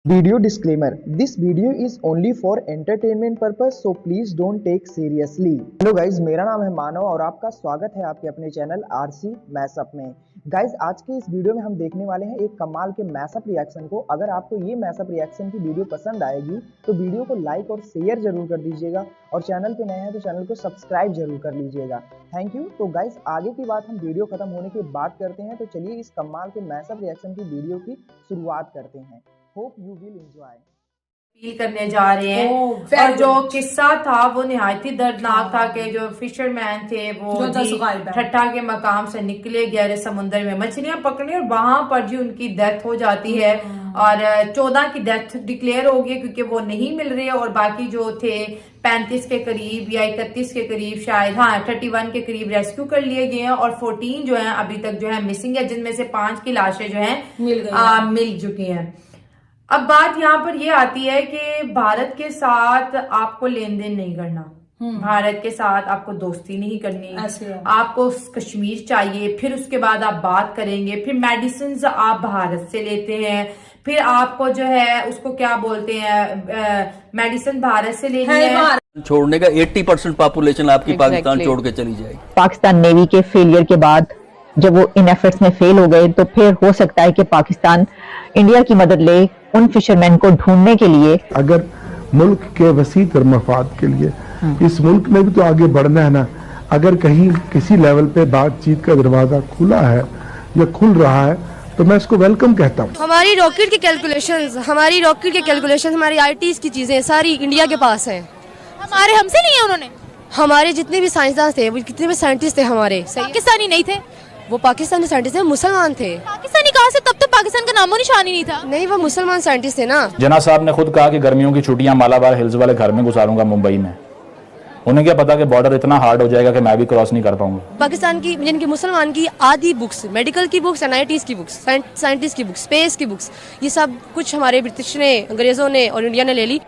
Video disclaimer: This video is only for entertainment purpose, so please don't take seriously. Hello guys, मेरा नाम है मानव और आपका स्वागत है आपके अपने चैनल आरसी मैशअप में। गाइज, आज के इस वीडियो में हम देखने वाले हैं एक कमाल के मैशअप रिएक्शन को। अगर आपको ये मैशअप रिएक्शन की वीडियो पसंद आएगी तो वीडियो को लाइक और शेयर जरूर कर दीजिएगा और चैनल पे नए हैं तो चैनल को सब्सक्राइब जरूर कर लीजिएगा। Thank you. तो गाइज, आगे की बात हम वीडियो खत्म होने के बाद करते हैं, तो चलिए इस कमाल के मैशअप रिएक्शन की वीडियो की शुरुआत करते हैं। Hope you will enjoy. Feel करने जा रहे हैं और जो किस्सा था वो निहायत ही दर्दनाक था कि जो फिशरमैन थे वो ठट्टा के मकाम से निकले गहरे समुद्र में मछलियां पकड़ने और वहां पर जी उनकी डेथ हो जाती है और 14 की डेथ डिक्लेयर हो गई क्योंकि वो नहीं मिल रहे और बाकी जो थे 35 के करीब या 31 के करीब शायद 31 के करीब रेस्क्यू कर लिए गए हैं और 14 जो है अभी तक जो है मिसिंग है, जिनमें से 5 की लाशें जो है मिल चुकी हैं। अब बात यहाँ पर ये आती है कि भारत के साथ आपको लेन देन नहीं करना, भारत के साथ आपको दोस्ती नहीं करनी, आपको कश्मीर चाहिए, फिर उसके बाद आप बात करेंगे, फिर मेडिसिन आप भारत से लेते हैं, फिर आपको जो है उसको क्या बोलते हैं मेडिसिन भारत से लेनी है। छोड़ने का 80% पॉपुलेशन आपकी पाकिस्तान छोड़ के चली जाएगी। पाकिस्तान नेवी के फेलियर के बाद जब वो इन एफर्ट्स में फेल हो गए तो फिर हो सकता है कि पाकिस्तान इंडिया की मदद ले उन फिशरमैन को ढूंढने के लिए। अगर मुल्क के वसी तर मफाद के लिए इस मुल्क में भी तो आगे बढ़ना है ना। अगर कहीं किसी लेवल पे बातचीत का दरवाजा खुला है या खुल रहा है तो मैं इसको वेलकम कहता हूँ। हमारी रॉकेट के कैलकुलेशंस, हमारी आईटीज की चीजें सारी इंडिया के पास हैं। हमारे हमसे नहीं है उन्होंने। हमारे जितने भी साइंसदान थे, कितने भी साइंटिस्ट थे हमारे, पाकिस्तानी नहीं थे, वो पाकिस्तानी साइंटिस्ट थे, मुसलमान थे। पाकिस्तानी कहाँ से? तब तो पाकिस्तान का नामो निशान ही नहीं था। नहीं, वो मुसलमान साइंटिस्ट थे ना। जना साहब ने खुद कहा कि गर्मियों की छुट्टियां मालाबार हिल्स वाले घर में गुजारूंगा मुंबई में। उन्हें क्या पता कि बॉर्डर इतना हार्ड हो जाएगा कि मैं भी क्रॉस नहीं कर पाऊंगा। पाकिस्तान की जिनकी मुसलमान की आधी बुक्स, मेडिकल की बुक्स, एनआईटीज की बुक्स, साइंटिस्ट की बुक्स, स्पेस की बुक्स, ये सब कुछ हमारे ब्रिटिश ने, अंग्रेजों ने और इंडिया ने ले ली।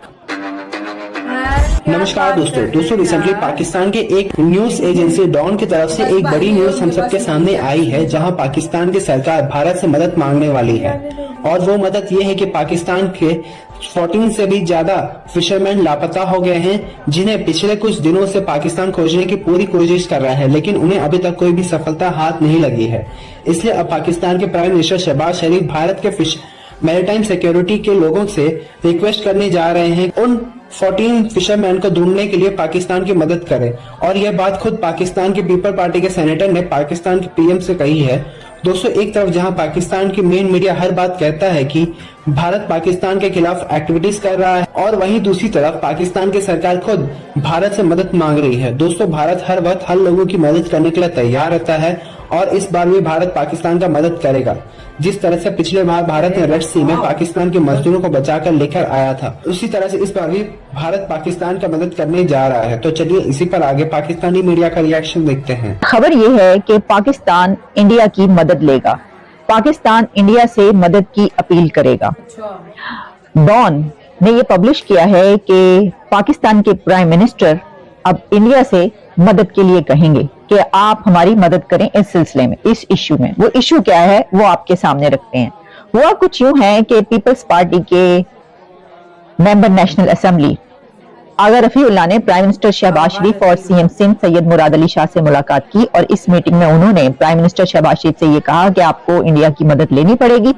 नमस्कार दोस्तों रिसेंटली पाकिस्तान के एक न्यूज एजेंसी डॉन की तरफ से एक बड़ी न्यूज हम सबके सामने आई है, जहां पाकिस्तान की सरकार भारत से मदद मांगने वाली है। और वो मदद ये है कि पाकिस्तान के 14 से भी ज्यादा फिशरमैन लापता हो गए हैं, जिन्हें पिछले कुछ दिनों से पाकिस्तान खोजने की पूरी कोशिश कर रहा है, लेकिन उन्हें अभी तक कोई भी सफलता हाथ नहीं लगी है। इसलिए अब पाकिस्तान के प्राइम मिनिस्टर शहबाज शरीफ भारत के मैरीटाइम सिक्योरिटी के लोगों से रिक्वेस्ट करने जा रहे हैं उन 14 फिशरमैन को ढूंढने के लिए पाकिस्तान की मदद करें। और यह बात खुद पाकिस्तान के पीपल पार्टी के सेनेटर ने पाकिस्तान के पीएम से कही है। दोस्तों, एक तरफ जहां पाकिस्तान की मेन मीडिया हर बात कहता है कि भारत पाकिस्तान के खिलाफ एक्टिविटीज कर रहा है, और वहीं दूसरी तरफ पाकिस्तान की सरकार खुद भारत से मदद मांग रही है। दोस्तों, भारत हर वक्त हर लोगों की मदद करने के लिए तैयार रहता है और इस बार भी भारत पाकिस्तान का मदद करेगा। जिस तरह से पिछले बार भारत ने रेड सी में पाकिस्तान के मजदूरों को बचाकर लेकर आया था, उसी तरह से इस बार भी भारत पाकिस्तान का मदद करने जा रहा है। तो चलिए इसी पर आगे पाकिस्तानी मीडिया का रिएक्शन देखते हैं। खबर ये है कि पाकिस्तान इंडिया की मदद लेगा, पाकिस्तान इंडिया से मदद की अपील करेगा। डॉन ने ये पब्लिश किया है कि पाकिस्तान के प्राइम मिनिस्टर अब इंडिया से मदद के लिए कहेंगे कि आप हमारी मदद करें इस सिलसिले में, इस इश्यू में। वो इश्यू क्या है वो आपके सामने रखते हैं। वो कुछ यूं है कि पीपल्स पार्टी के मेंबर नेशनल असेंबली आगा रफीउल्लाह ने प्राइम मिनिस्टर शहबाज शरीफ और सीएम सिंध सैयद मुराद अली शाह से मुलाकात की और इस मीटिंग में उन्होंने प्राइम मिनिस्टर शहबाज शरीफ से ये कहा कि आपको इंडिया की मदद लेनी पड़ेगी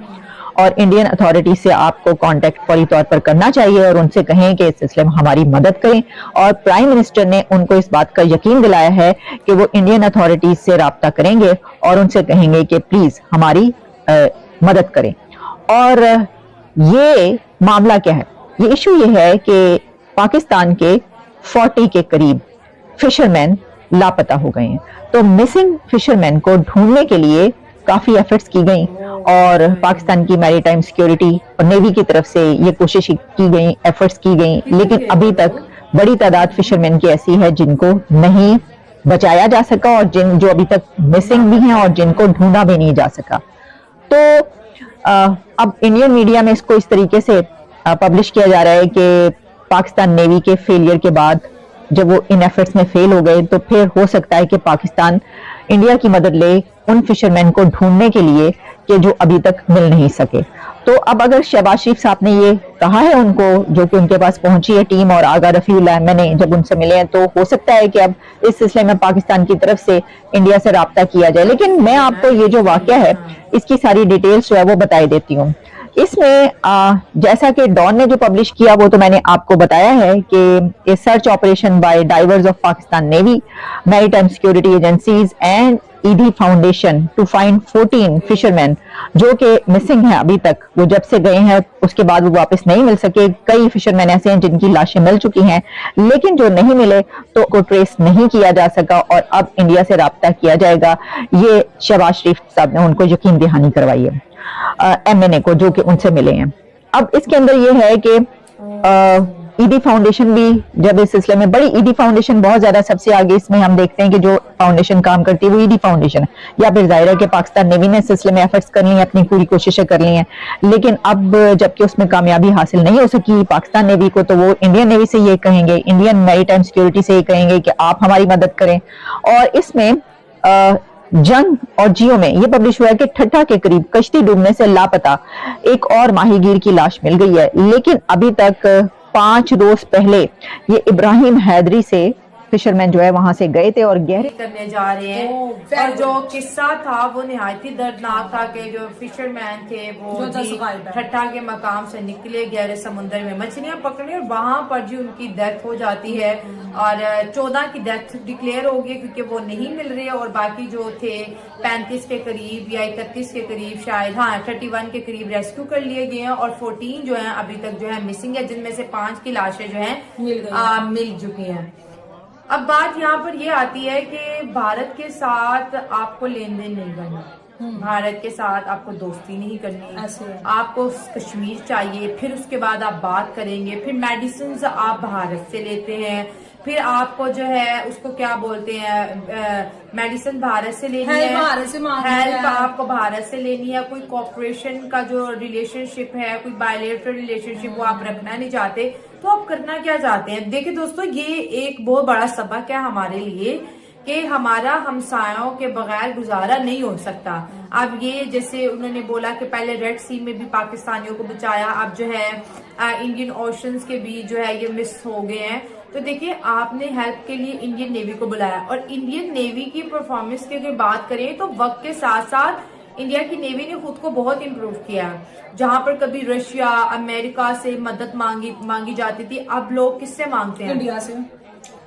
और इंडियन अथॉरिटी से आपको कांटेक्ट फौरी तौर पर करना चाहिए और उनसे कहें कि इस सिलसिले में हमारी मदद करें। और प्राइम मिनिस्टर ने उनको इस बात का यकीन दिलाया है कि वो इंडियन अथॉरिटीज से राब्ता करेंगे और उनसे कहेंगे कि प्लीज हमारी मदद करें। और ये मामला क्या है? ये इशू ये है कि पाकिस्तान के 40 के करीब फिशरमैन लापता हो गए हैं। तो मिसिंग फिशरमैन को ढूंढने के लिए काफी एफर्ट्स की गई और पाकिस्तान की मैरीटाइम सिक्योरिटी और नेवी की तरफ से ये कोशिश की गई, एफर्ट्स की गई, लेकिन अभी तक बड़ी तादाद फिशरमैन की ऐसी है जिनको नहीं बचाया जा सका और जो अभी तक मिसिंग भी हैं और जिनको ढूंढा भी नहीं जा सका। तो अब इंडियन मीडिया में इसको इस तरीके से पब्लिश किया जा रहा है कि पाकिस्तान नेवी के फेलियर के बाद जब वो इन एफर्ट्स में फेल हो गए तो फिर हो सकता है कि पाकिस्तान इंडिया की मदद ले उन फिशरमैन को ढूंढने के लिए कि जो अभी तक मिल नहीं सके। तो अब अगर शहबाज शरीफ साहब ने ये कहा है उनको, जो कि उनके पास पहुंची है टीम और आगा रफीउल्लाह मैंने जब उनसे मिले हैं, तो हो सकता है कि अब इस सिलसिले में पाकिस्तान की तरफ से इंडिया से राब्ता किया जाए। लेकिन मैं आपको ये जो वाकया है इसकी सारी डिटेल्स जो है वो बताई देती हूँ। इसमें जैसा कि डॉन ने जो पब्लिश किया वो तो मैंने आपको बताया है कि ये search operation by divers of Pakistan navy, maritime security agencies and Edhi foundation to find 14 fisherman जो कि मिसिंग है अभी तक। वो जब से गए हैं उसके बाद वो वापस नहीं मिल सके। कई फिशरमैन ऐसे हैं जिनकी लाशें मिल चुकी हैं, लेकिन जो नहीं मिले तो को ट्रेस नहीं किया जा सका और अब इंडिया से राब्ता किया जाएगा। ये शहबाज शरीफ साहब ने उनको यकीन दहानी करवाई है एमएनए को, जो कि उनसे मिले हैं। अब इसके अंदर ये है कि ईडी फाउंडेशन भी जब इस सिलसिले में, बड़ी ईडी फाउंडेशन बहुत ज्यादा सबसे आगे इसमें हम देखते हैं कि जो फाउंडेशन काम करती है वो ईडी फाउंडेशन है, या फिर जाहिर है कि पाकिस्तान नेवी ने इस सिलसिले में एफर्ट्स कर ली हैं, अपनी पूरी कोशिशें कर ली हैं, लेकिन अब जबकि उसमें कामयाबी हासिल नहीं हो सकी पाकिस्तान नेवी को, तो वो इंडियन नेवी से ये कहेंगे, इंडियन मैरीटाइम सिक्योरिटी से ये कहेंगे कि आप हमारी मदद करें। और इसमें जंग और जियो में ये पब्लिश हुआ है कि ठट्ठा के करीब कश्ती डूबने से लापता एक और माहीगीर की लाश मिल गई है, लेकिन अभी तक 5 रोज पहले ये इब्राहिम हैदरी से फिशरमैन जो है वहां से गए थे और गहरे करने जा रहे हैं। और जो किस्सा था वो निहायती दर्दनाक था कि जो फिशरमैन थे वो ठट्ठा के मकाम से निकले गहरे समुद्र में मछलियां पकड़ने और वहां पर जी उनकी डेथ हो जाती है और 14 की डेथ डिक्लेयर हो गई क्योंकि वो नहीं मिल रही है और बाकी जो थे 35 के करीब या 31 के करीब शायद, हाँ 31 के करीब रेस्क्यू कर लिए गए हैं और 14 जो है अभी तक जो है मिसिंग है, जिनमें से 5 की लाशें जो है मिल चुकी हैं। अब बात यहाँ पर ये आती है कि भारत के साथ आपको लेन देन नहीं करना, भारत के साथ आपको दोस्ती नहीं करनी, आपको कश्मीर चाहिए, फिर उसके बाद आप बात करेंगे, फिर मेडिसिन आप भारत से लेते हैं, फिर आपको जो है उसको क्या बोलते हैं मेडिसिन भारत से लेनी है, हेल्प आपको भारत से लेनी है, कोई कॉपरेशन का जो रिलेशनशिप है, कोई बायलैटरल रिलेशनशिप वो आप रखना नहीं चाहते, तो आप करना क्या चाहते हैं। देखिए दोस्तों, ये एक बहुत बड़ा सबक है हमारे लिए कि हमारा हमसायों के बगैर गुजारा नहीं हो सकता। अब ये जैसे उन्होंने बोला कि पहले रेड सी में भी पाकिस्तानियों को बचाया, अब जो है इंडियन ओशंस के भी जो है ये मिस हो गए हैं। तो देखिए आपने हेल्प के लिए इंडियन नेवी को बुलाया और इंडियन नेवी की परफॉर्मेंस की अगर बात करें तो वक्त के साथ साथ इंडिया की नेवी ने खुद को बहुत इम्प्रूव किया है। जहां पर कभी रशिया अमेरिका से मदद मांगी जाती थी, अब लोग किससे मांगते हैं?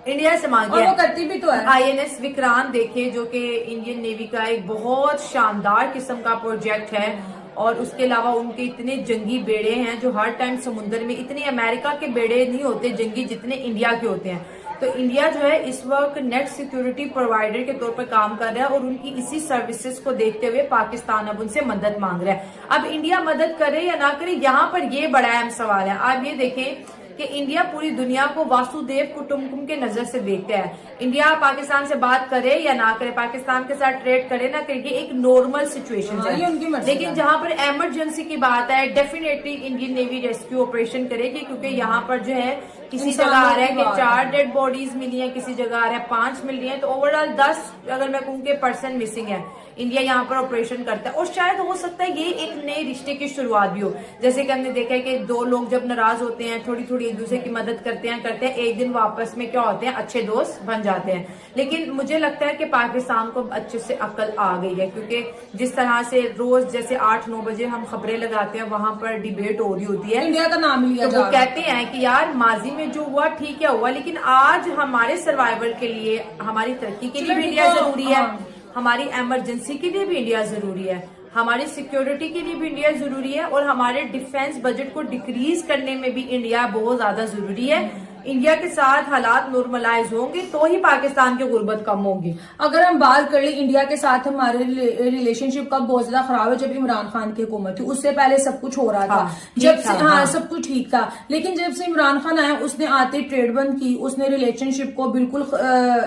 इंडिया से मांगे और वो करती भी तो है। INS विक्रांत देखिए जो कि इंडियन नेवी का एक बहुत शानदार किस्म का प्रोजेक्ट है और उसके अलावा उनके इतने जंगी बेड़े हैं जो हर टाइम समुद्र में, इतने अमेरिका के बेड़े नहीं होते जंगी जितने इंडिया के होते हैं। तो इंडिया जो है इस वक्त नेट सिक्योरिटी प्रोवाइडर के तौर पर काम कर रहा है और उनकी इसी सर्विसेज को देखते हुए पाकिस्तान अब उनसे मदद मांग रहा है। अब इंडिया मदद करे या ना करे, यहाँ पर ये बड़ा अहम सवाल है। आप ये देखें कि इंडिया पूरी दुनिया को वासुदेव कुटुंबकम के नजर से देखता है। इंडिया पाकिस्तान से बात करे या ना करे, पाकिस्तान के साथ ट्रेड करे ना करे, एक नॉर्मल सिचुएशन है। लेकिन जहां पर इमरजेंसी की बात है, definitely Indian navy rescue operation करेगी क्योंकि यहाँ पर जो है किसी जगह आ रहा है कि 4 डेड बॉडीज मिली है, किसी जगह आ रहा है 5 मिल रही है, तो ओवरऑल 10 अगर मैं कहूँ कि पर्सन मिसिंग है। इंडिया यहाँ पर ऑपरेशन करता है और शायद हो सकता है ये एक नए रिश्ते की शुरुआत भी हो। जैसे कि हमने देखा है कि 2 लोग जब नाराज होते हैं थोड़ी थोड़ी एक दूसरे की मदद करते हैं एक दिन वापस में क्या होते हैं, अच्छे दोस्त बन जाते हैं। लेकिन मुझे लगता है कि पाकिस्तान को अच्छे से अकल आ गई है क्योंकि जिस तरह से रोज जैसे 8-9 बजे हम खबरें लगाते हैं वहां पर डिबेट हो रही होती है, इंडिया का नाम लिया तो वो कहते हैं कि यार माजी में जो हुआ ठीक है हुआ, लेकिन आज हमारे सर्वाइवल के लिए, हमारी तरक्की के लिए भी इंडिया जरूरी है, हमारी इमरजेंसी के लिए भी इंडिया जरूरी है, हमारी सिक्योरिटी के लिए भी इंडिया जरूरी है और हमारे डिफेंस बजट को डिक्रीज करने में भी इंडिया बहुत ज्यादा जरूरी है। इंडिया के साथ हालात नॉर्मलाइज होंगे तो ही पाकिस्तान की गुर्बत कम होगी। अगर हम बात कर ले इंडिया के साथ हमारे रिलेशनशिप का बहुत ज्यादा खराब है जब इमरान खान की हुकूमत थी, उससे पहले सब कुछ हो रहा था, जब से सब कुछ ठीक था। लेकिन जब से इमरान खान आया उसने आते ट्रेड बंद की, उसने रिलेशनशिप को बिल्कुल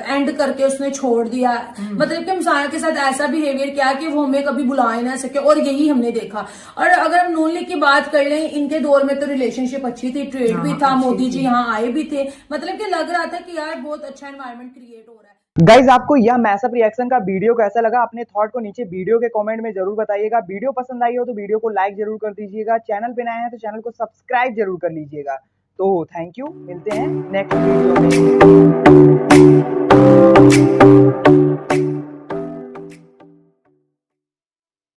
एंड करके उसने छोड़ दिया। मतलब कि हमसाया के साथ ऐसा बिहेवियर किया कि वो हमें कभी बुला ही ना सके और यही हमने देखा। और अगर हम नून लीग की बात कर लें, इनके दौर में तो रिलेशनशिप अच्छी थी, ट्रेड भी था, मोदी जी यहाँ आए भी थे, मतलब कि लग रहा था कि यार बहुत अच्छा एनवायरनमेंट क्रिएट हो रहा है। गाइज आपको यह मैसअप रिएक्शन का वीडियो कैसा लगा, अपने थॉट को नीचे वीडियो के कमेंट में जरूर बताइएगा। वीडियो पसंद आई हो तो वीडियो को लाइक जरूर कर दीजिएगा। चैनल पे नए हैं तो चैनल को सब्सक्राइब जरूर कर लीजिएगा। तो थैंक यू, मिलते हैं नेक्स्ट वीडियो में।